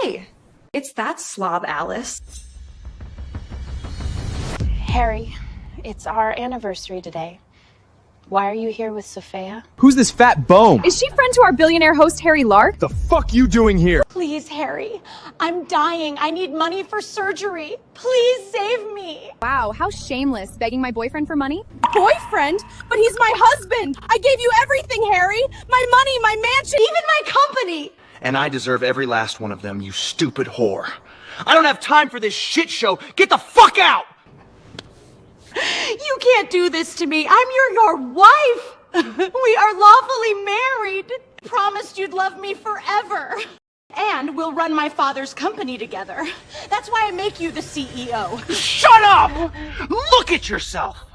Hey, it's that slob, Alice. Harry, it's our anniversary today. Why are you here with Sophia? Who's this fat bone? Is she friend to our billionaire host, Harry Lark? The fuck you doing here? Please, Harry. I'm dying. I need money for surgery. Please save me. Wow, how shameless, begging my boyfriend for money? Boyfriend? But he's my husband! I gave you everything, Harry! My money, my mansion, even my company! And I deserve every last one of them, you stupid whore. I don't have time for this shit show. Get the fuck out! You can't do this to me. I'm your wife. We are lawfully married. Promised you'd love me forever. And we'll run my father's company together. That's why I make you the CEO. Shut up! Look at yourself!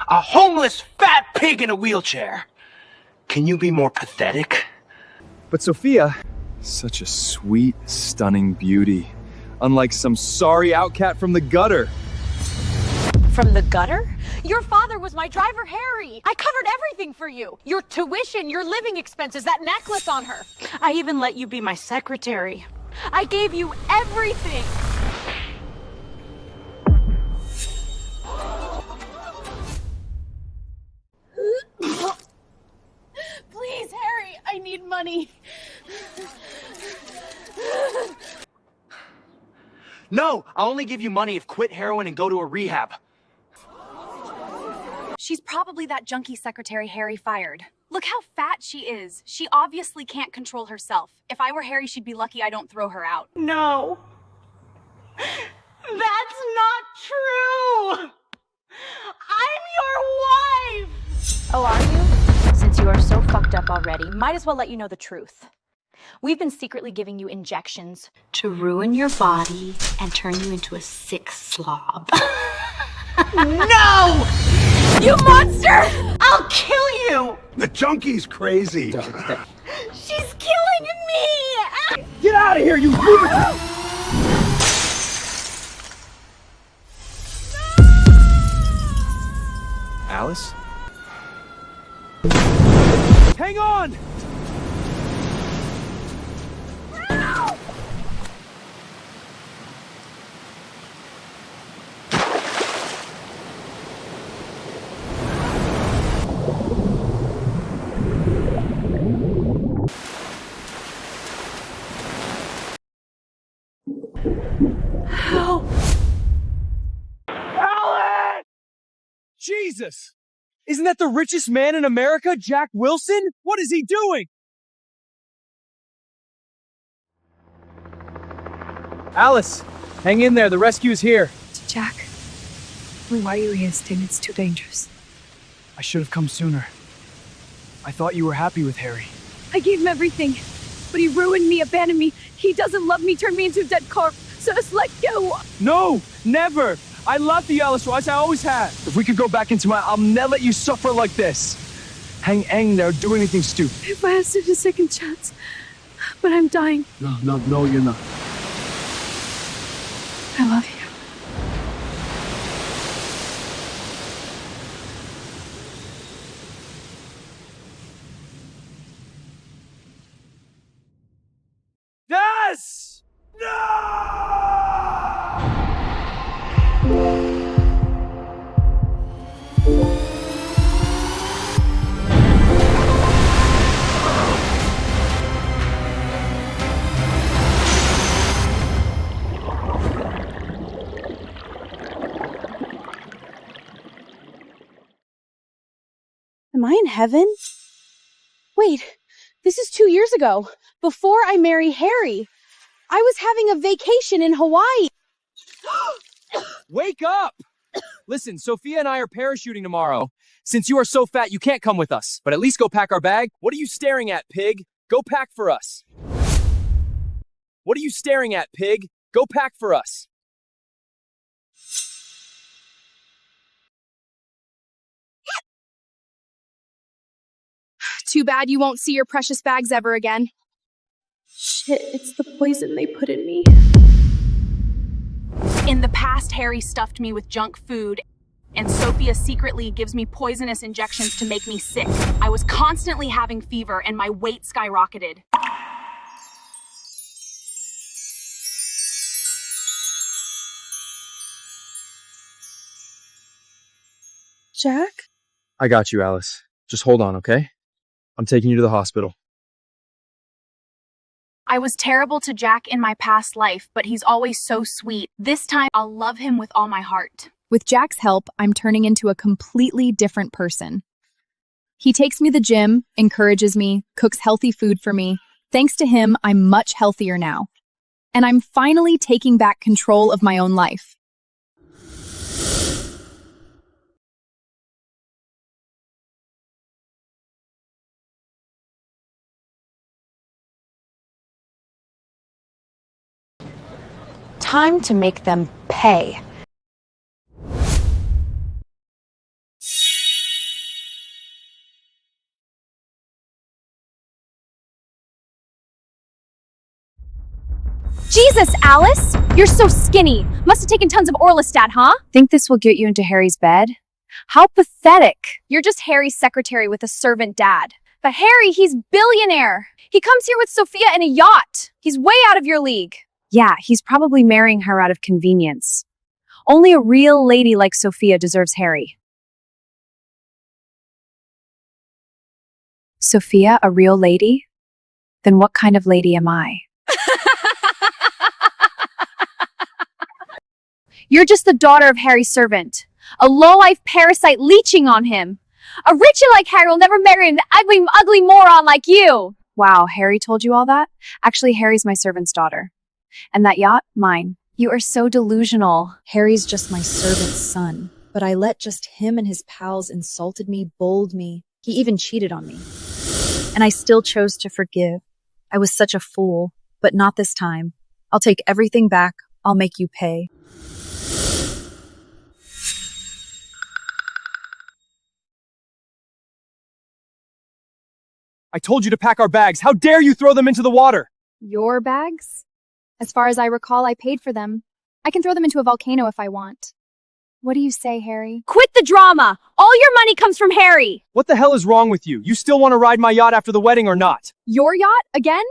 A homeless fat pig in a wheelchair. Can you be more pathetic? But Sophia, such a sweet, stunning beauty. Unlike some sorry outcat from the gutter. From the gutter? Your father was my driver, Harry. I covered everything for you. Your tuition, your living expenses, that necklace on her. I even let you be my secretary. I gave you everything. Please, Harry, I need money. No, I'll only give you money if quit heroin and go to a rehab. She's probably that junkie secretary Harry fired. Look how fat she is. She obviously can't control herself. If I were Harry, she'd be lucky I don't throw her out. No. That's not true. I'm your wife. Oh, are you? Since you are so fucked up already, might as well let you know the truth. We've been secretly giving you injections to ruin your body and turn you into a sick slob. No! You monster! I'll kill you! The junkie's crazy. She's killing me! Get out of here, you lunatic! Alice? Hang on! Help! Alan! Jesus! Isn't that the richest man in America, Jack Wilson? What is he doing? Alice, hang in there. The rescue's here. Jack, why are you here still? It's too dangerous. I should have come sooner. I thought you were happy with Harry. I gave him everything, but he ruined me, abandoned me. He doesn't love me, turned me into a dead corpse. So just let go. No, never. I love you, Alice, as I always have. If we could go back into I'll never let you suffer like this. Hang there, do anything stupid. If I asked a second chance, but I'm dying. No, you're not. I love you. Yes! Am I in heaven? Wait, this is 2 years ago, before I marry Harry. I was having a vacation in Hawaii. Wake up! Listen, Sophia and I are parachuting tomorrow. Since you are so fat, you can't come with us. But at least go pack our bag. What are you staring at, pig? Go pack for us. What are you staring at, pig? Go pack for us. Too bad you won't see your precious bags ever again. Shit, it's the poison they put in me. In the past, Harry stuffed me with junk food, and Sophia secretly gives me poisonous injections to make me sick. I was constantly having fever, and my weight skyrocketed. Jack? I got you, Alice. Just hold on, okay? I'm taking you to the hospital. I was terrible to Jack in my past life, but he's always so sweet. This time, I'll love him with all my heart. With Jack's help, I'm turning into a completely different person. He takes me to the gym, encourages me, cooks healthy food for me. Thanks to him, I'm much healthier now. And I'm finally taking back control of my own life. Time to make them pay. Jesus, Alice! You're so skinny. Must have taken tons of Orlistat, huh? Think this will get you into Harry's bed? How pathetic. You're just Harry's secretary with a servant dad. But Harry, he's billionaire. He comes here with Sophia in a yacht. He's way out of your league. Yeah, he's probably marrying her out of convenience. Only a real lady like Sophia deserves Harry. Sophia, a real lady? Then what kind of lady am I? You're just the daughter of Harry's servant. A low-life parasite leeching on him. A Richie like Harry will never marry an ugly moron like you. Wow, Harry told you all that? Actually, Harry's my servant's daughter. And that yacht, mine. You are so delusional. Harry's just my servant's son. But I let just him and his pals insulted me, bullied me. He even cheated on me. And I still chose to forgive. I was such a fool. But not this time. I'll take everything back. I'll make you pay. I told you to pack our bags. How dare you throw them into the water? Your bags? As far as I recall, I paid for them. I can throw them into a volcano if I want. What do you say, Harry? Quit the drama. All your money comes from Harry. What the hell is wrong with you? You still want to ride my yacht after the wedding or not? Your yacht? Again?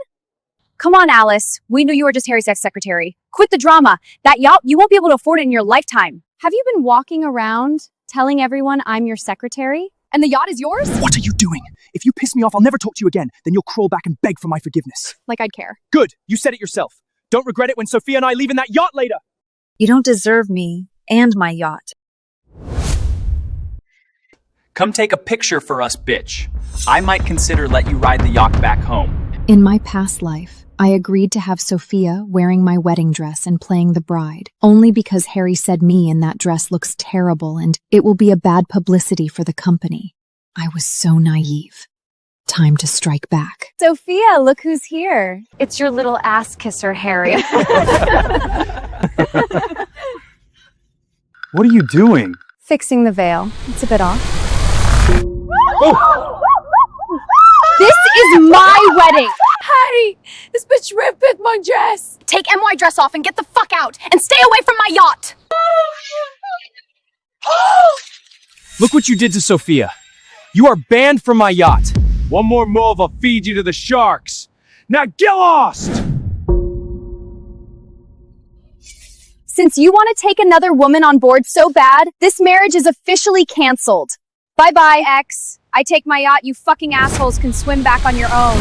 Come on, Alice. We knew you were just Harry's ex-secretary. Quit the drama. That yacht, you won't be able to afford it in your lifetime. Have you been walking around telling everyone I'm your secretary? And the yacht is yours? What are you doing? If you piss me off, I'll never talk to you again. Then you'll crawl back and beg for my forgiveness. Like I'd care. Good. You said it yourself. Don't regret it when Sophia and I leave in that yacht later. You don't deserve me and my yacht. Come take a picture for us, bitch. I might consider let you ride the yacht back home. In my past life, I agreed to have Sophia wearing my wedding dress and playing the bride, only because Harry said me in that dress looks terrible and it will be a bad publicity for the company. I was so naive. Time to strike back. Sophia, look who's here. It's your little ass kisser, Harry. What are you doing? Fixing the veil. It's a bit off. Oh! This is my wedding! Harry, this bitch ripped my dress. Take MY dress off and get the fuck out and stay away from my yacht. Look what you did to Sophia. You are banned from my yacht. One more move, I'll feed you to the sharks. Now get lost! Since you want to take another woman on board so bad, this marriage is officially canceled. Bye-bye, ex. I take my yacht, you fucking assholes can swim back on your own.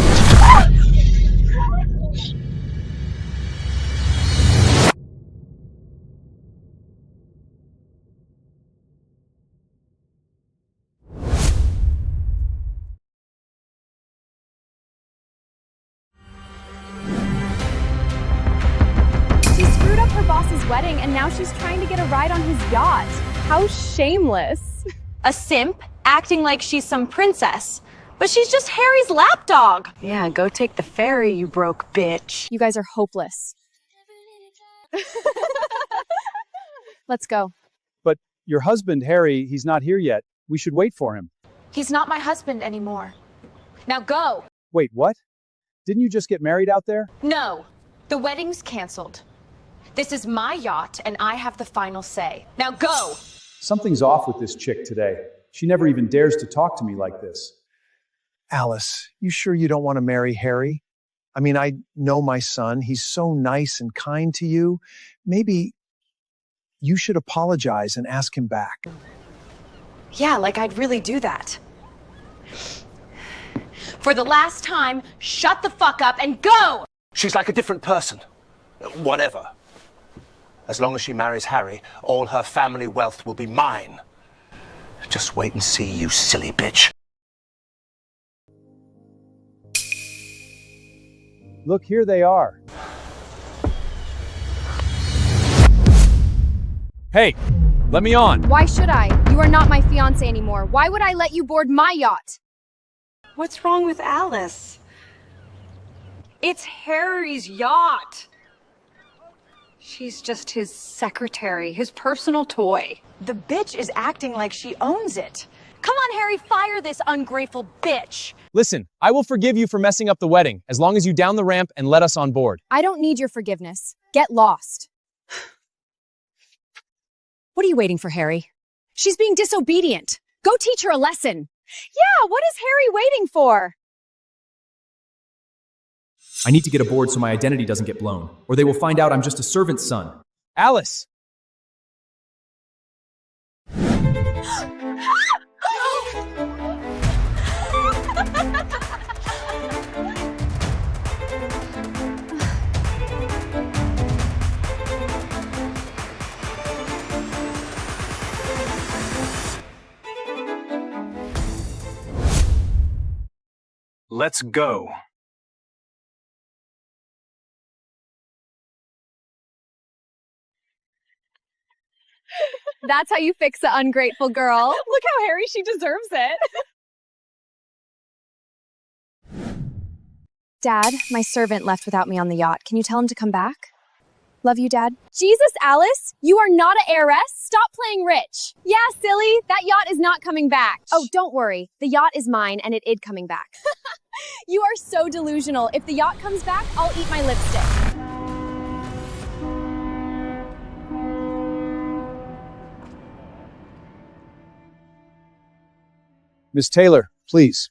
She screwed up her boss's wedding and now she's trying to get a ride on his yacht. How shameless. A simp acting like she's some princess, but she's just Harry's lapdog. Yeah, go take the ferry, you broke bitch. You guys are hopeless. Let's go. But your husband, Harry, he's not here yet. We should wait for him. He's not my husband anymore. Now go. Wait, what? Didn't you just get married out there? No, the wedding's canceled. This is my yacht and I have the final say. Now go. Something's off with this chick today. She never even dares to talk to me like this. Alice, you sure you don't want to marry Harry? I mean, I know my son. He's so nice and kind to you. Maybe you should apologize and ask him back. Yeah, like I'd really do that. For the last time, shut the fuck up and go! She's like a different person. Whatever. As long as she marries Harry, all her family wealth will be mine. Just wait and see, you silly bitch. Look, here they are. Hey, let me on. Why should I? You are not my fiance anymore. Why would I let you board my yacht? What's wrong with Alice? It's Harry's yacht. She's just his secretary, his personal toy. The bitch is acting like she owns it. Come on, Harry, fire this ungrateful bitch. Listen, I will forgive you for messing up the wedding, as long as you down the ramp and let us on board. I don't need your forgiveness. Get lost. What are you waiting for, Harry? She's being disobedient. Go teach her a lesson. Yeah, what is Harry waiting for? I need to get aboard so my identity doesn't get blown, or they will find out I'm just a servant's son. Alice! Let's go. That's how you fix an ungrateful girl. Look how hairy she deserves it. Dad, my servant left without me on the yacht. Can you tell him to come back? Love you, Dad. Jesus, Alice, you are not an heiress. Stop playing rich. Yeah, silly, that yacht is not coming back. Oh, don't worry. The yacht is mine and it is coming back. You are so delusional. If the yacht comes back, I'll eat my lipstick. Miss Taylor, please.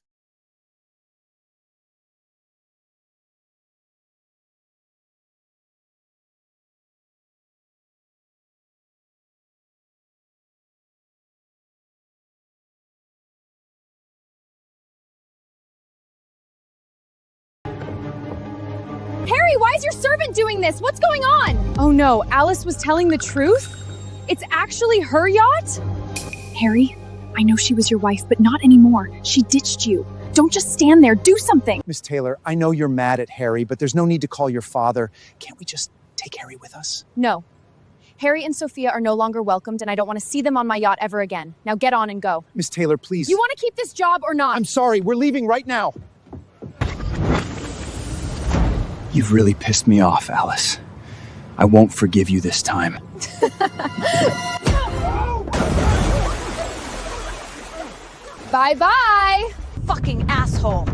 Harry, why is your servant doing this? What's going on? Oh no, Alice was telling the truth? It's actually her yacht? Harry, I know she was your wife, but not anymore. She ditched you. Don't just stand there. Do something. Miss Taylor, I know you're mad at Harry, but there's no need to call your father. Can't we just take Harry with us? No. Harry and Sophia are no longer welcomed, and I don't want to see them on my yacht ever again. Now get on and go. Miss Taylor, please. You want to keep this job or not? I'm sorry. We're leaving right now. You've really pissed me off, Alice. I won't forgive you this time. Bye-bye! Fucking asshole.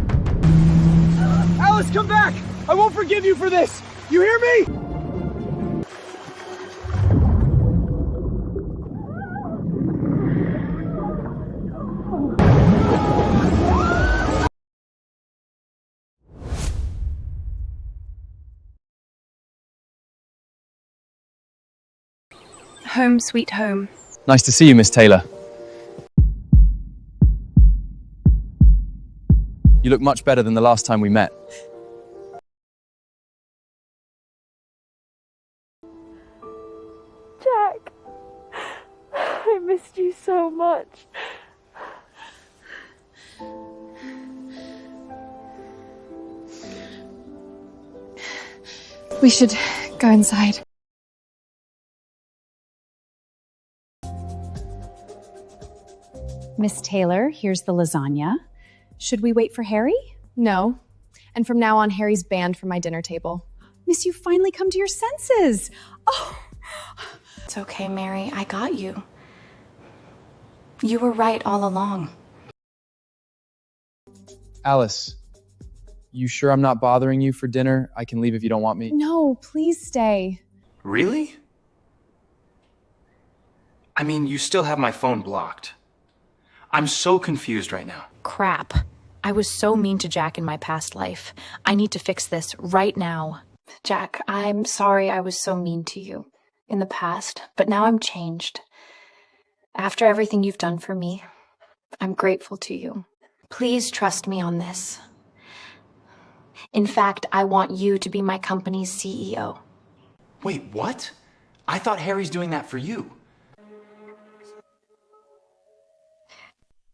Alice, come back! I won't forgive you for this! You hear me? Home sweet home. Nice to see you, Miss Taylor. You look much better than the last time we met. Jack, I missed you so much. We should go inside. Miss Taylor, here's the lasagna. Should we wait for Harry? No. And from now on, Harry's banned from my dinner table. Miss, you finally come to your senses. Oh. It's okay, Mary. I got you. You were right all along. Alice, you sure I'm not bothering you for dinner? I can leave if you don't want me. No, please stay. Really? I mean, you still have my phone blocked. I'm so confused right now. Crap. I was so mean to Jack in my past life. I need to fix this right now. Jack, I'm sorry I was so mean to you in the past, but now I'm changed. After everything you've done for me, I'm grateful to you. Please trust me on this. In fact, I want you to be my company's CEO. Wait, what? I thought Harry's doing that for you.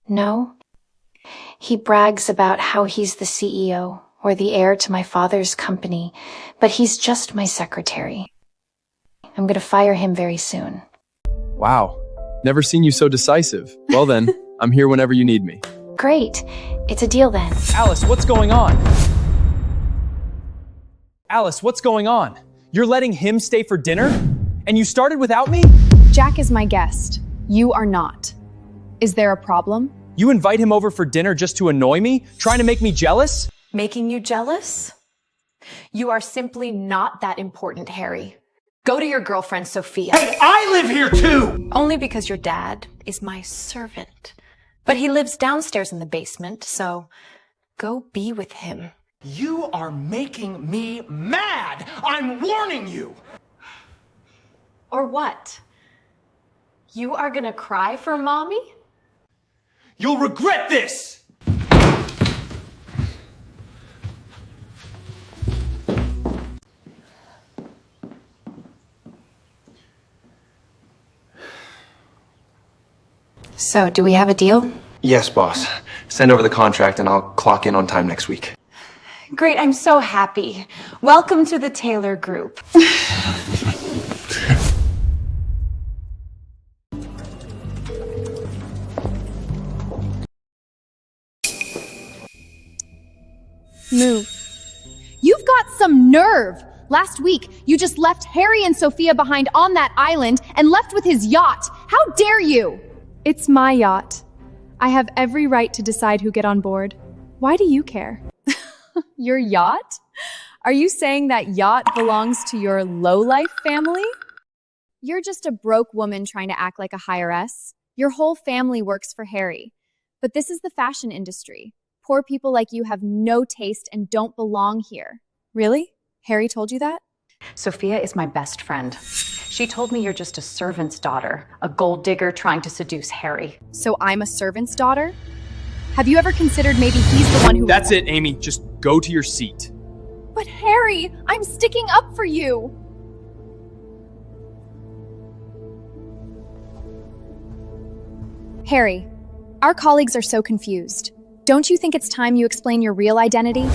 No. He brags about how he's the CEO or the heir to my father's company, but he's just my secretary. I'm gonna fire him very soon. Wow. Never seen you so decisive. Well then, I'm here whenever you need me. Great. It's a deal then. Alice, what's going on? Alice, what's going on? You're letting him stay for dinner? And you started without me? Jack is my guest. You are not. Is there a problem? You invite him over for dinner just to annoy me? Trying to make me jealous? Making you jealous? You are simply not that important, Harry. Go to your girlfriend, Sophia. Hey, I live here too! Only because your dad is my servant. But he lives downstairs in the basement, so go be with him. You are making me mad! I'm warning you! Or what? You are gonna cry for mommy? You'll regret this! So, do we have a deal? Yes, boss. Send over the contract and I'll clock in on time next week. Great, I'm so happy. Welcome to the Taylor Group. Move. You've got some nerve! Last week, you just left Harry and Sophia behind on that island and left with his yacht. How dare you? It's my yacht. I have every right to decide who get on board. Why do you care? Your yacht? Are you saying that yacht belongs to your lowlife family? You're just a broke woman trying to act like a heiress. Your whole family works for Harry. But this is the fashion industry. Poor people like you have no taste and don't belong here. Really? Harry told you that? Sophia is my best friend. She told me you're just a servant's daughter, a gold digger trying to seduce Harry. So I'm a servant's daughter? Have you ever considered maybe he's the one who— That's it, Amy. Just go to your seat. But Harry, I'm sticking up for you! Harry, our colleagues are so confused. Don't you think it's time you explain your real identity?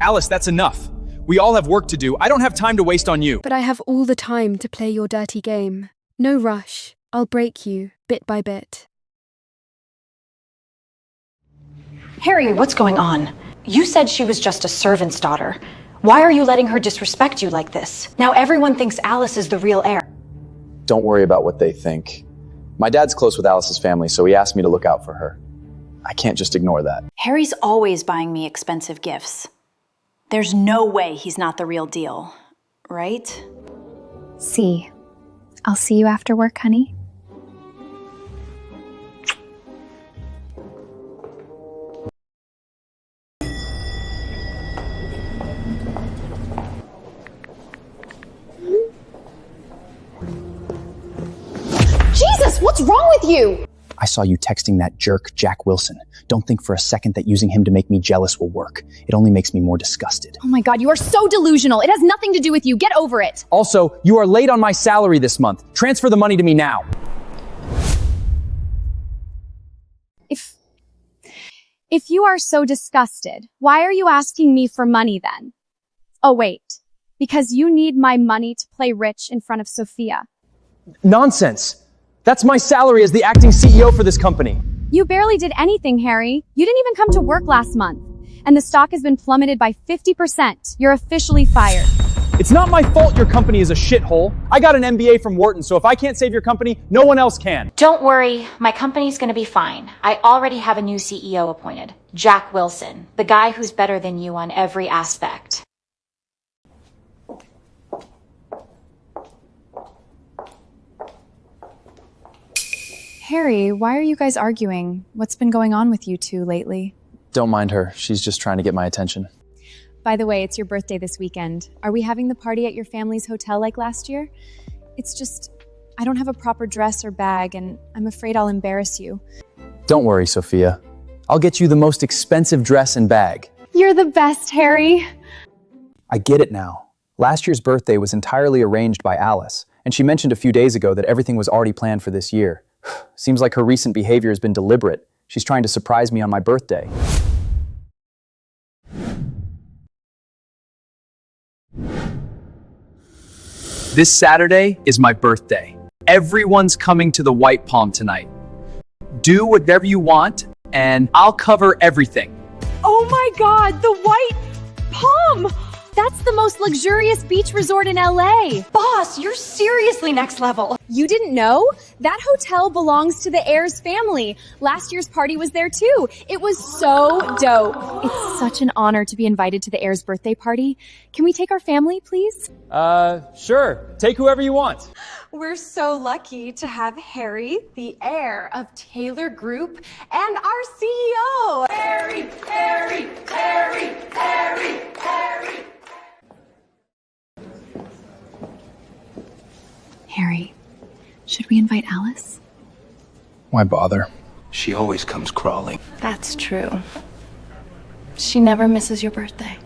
Alice, that's enough. We all have work to do. I don't have time to waste on you. But I have all the time to play your dirty game. No rush. I'll break you, bit by bit. Harry, what's going on? You said she was just a servant's daughter. Why are you letting her disrespect you like this? Now everyone thinks Alice is the real heir. Don't worry about what they think. My dad's close with Alice's family, so he asked me to look out for her. I can't just ignore that. Harry's always buying me expensive gifts. There's no way he's not the real deal, right? See. I'll see you after work, honey. Jesus, what's wrong with you? I saw you texting that jerk, Jack Wilson. Don't think for a second that using him to make me jealous will work. It only makes me more disgusted. Oh my God, you are so delusional. It has nothing to do with you. Get over it. Also, you are late on my salary this month. Transfer the money to me now. If you are so disgusted, why are you asking me for money then? Oh wait, because you need my money to play rich in front of Sophia. Nonsense. That's my salary as the acting CEO for this company. You barely did anything, Harry. You didn't even come to work last month. And the stock has been plummeted by 50%. You're officially fired. It's not my fault your company is a shithole. I got an MBA from Wharton, so if I can't save your company, no one else can. Don't worry, my company's gonna be fine. I already have a new CEO appointed, Jack Wilson, the guy who's better than you on every aspect. Harry, why are you guys arguing? What's been going on with you two lately? Don't mind her. She's just trying to get my attention. By the way, it's your birthday this weekend. Are we having the party at your family's hotel like last year? It's just, I don't have a proper dress or bag, and I'm afraid I'll embarrass you. Don't worry, Sophia. I'll get you the most expensive dress and bag. You're the best, Harry. I get it now. Last year's birthday was entirely arranged by Alice, and she mentioned a few days ago that everything was already planned for this year. Seems like her recent behavior has been deliberate. She's trying to surprise me on my birthday. This Saturday is my birthday. Everyone's coming to the White Palm tonight. Do whatever you want, and I'll cover everything. Oh my god, the White Palm! That's the most luxurious beach resort in LA. Boss, you're seriously next level. You didn't know? That hotel belongs to the Heiress family. Last year's party was there too. It was so dope. It's such an honor to be invited to the Heiress birthday party. Can we take our family, please? Sure. Take whoever you want. We're so lucky to have Harry, the heir of Taylor Group, and our CEO. Harry, Harry, Harry, Harry, Harry. Harry, should we invite Alice? Why bother? She always comes crawling. That's true. She never misses your birthday.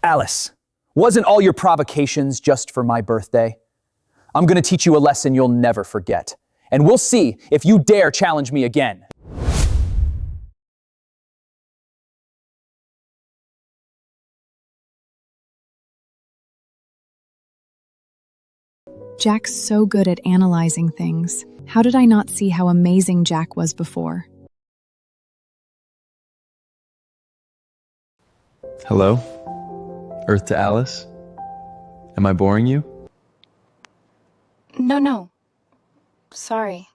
Alice, wasn't all your provocations just for my birthday? I'm gonna teach you a lesson you'll never forget. And we'll see if you dare challenge me again. Jack's so good at analyzing things. How did I not see how amazing Jack was before? Hello? Earth to Alice? Am I boring you? No. Sorry.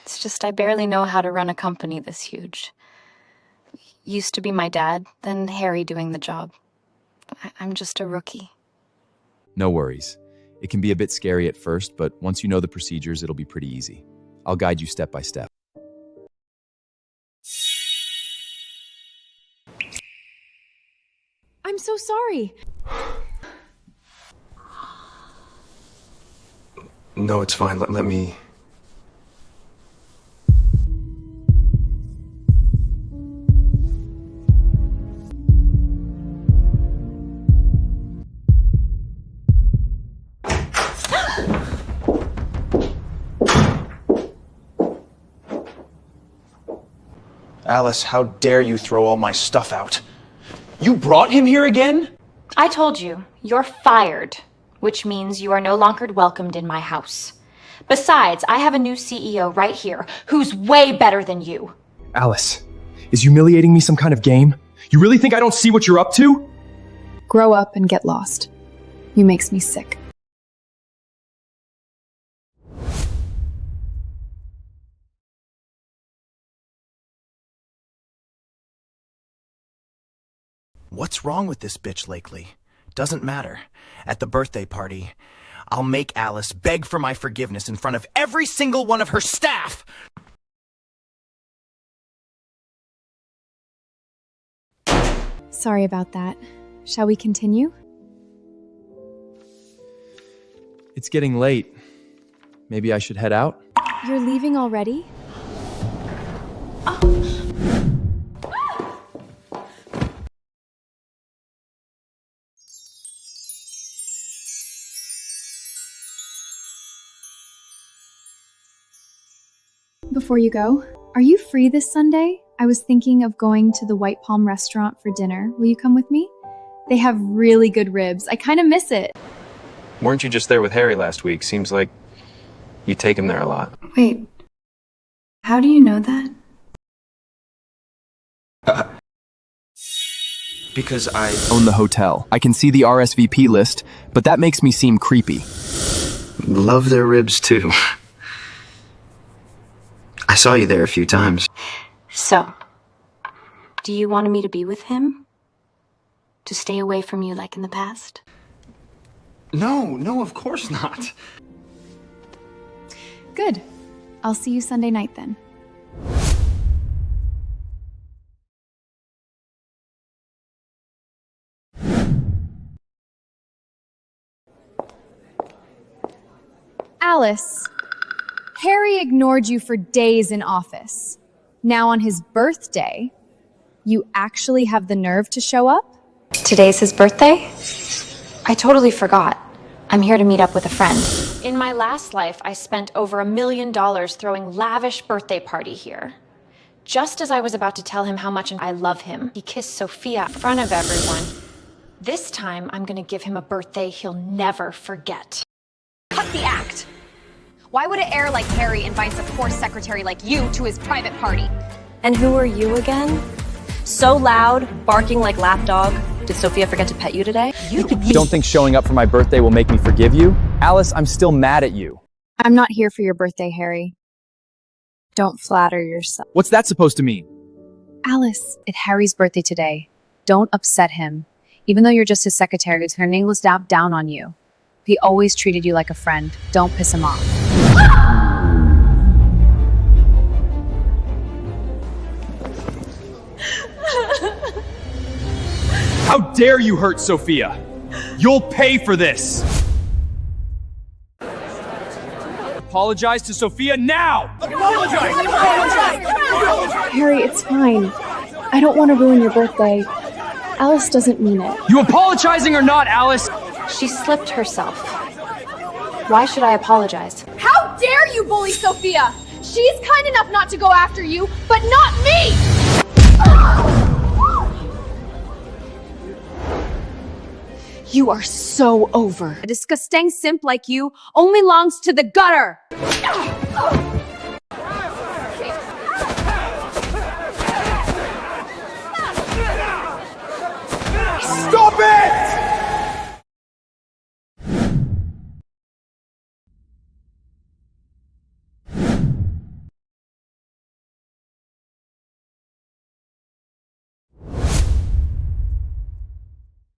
It's just I barely know how to run a company this huge. Used to be my dad, then Harry doing the job. I'm just a rookie. No worries. It can be a bit scary at first, but once you know the procedures, it'll be pretty easy. I'll guide you step by step. I'm so sorry. No, it's fine. Let me... Alice, how dare you throw all my stuff out? You brought him here again? I told you, you're fired, which means you are no longer welcomed in my house. Besides, I have a new CEO right here who's way better than you. Alice, is humiliating me some kind of game? You really think I don't see what you're up to? Grow up and get lost. You makes me sick. What's wrong with this bitch lately? Doesn't matter. At the birthday party, I'll make Alice beg for my forgiveness in front of every single one of her staff! Sorry about that. Shall we continue? It's getting late. Maybe I should head out? You're leaving already? Before you go, are you free this Sunday? I was thinking of going to the White Palm restaurant for dinner. Will you come with me? They have really good ribs. I kind of miss it. Weren't you just there with Harry last week? Seems like you take him there a lot. Wait, how do you know that? Because I own the hotel. I can see the RSVP list, but that makes me seem creepy. love their ribs too. I saw you there a few times. So, do you want me to be with him? To stay away from you like in the past? No, of course not. Good. I'll see you Sunday night then. Alice, Harry ignored you for days in office. Now on his birthday, you actually have the nerve to show up? Today's his birthday? I totally forgot. I'm here to meet up with a friend. In my last life, I spent over $1 million throwing lavish birthday party here. Just as I was about to tell him how much I love him, he kissed Sophia in front of everyone. This time, I'm gonna give him a birthday he'll never forget. Cut the act! Why would an heir like Harry invite a poor secretary like you to his private party? And who are you again? So loud, barking like lapdog. Did Sophia forget to pet you today? Don't think showing up for my birthday will make me forgive you? Alice, I'm still mad at you. I'm not here for your birthday, Harry. Don't flatter yourself. What's that supposed to mean? Alice, it's Harry's birthday today. Don't upset him. Even though you're just his secretary, he's turning his down on you. He always treated you like a friend. Don't piss him off. How dare you hurt Sophia? You'll pay for this! Apologize to Sophia now! Harry, it's fine. I don't want to ruin your birthday. Alice doesn't mean it. You apologizing or not, Alice? She slipped herself. Why should I apologize? How dare you bully Sophia? She's kind enough not to go after you, but not me! You are so over. A disgusting simp like you only longs to the gutter!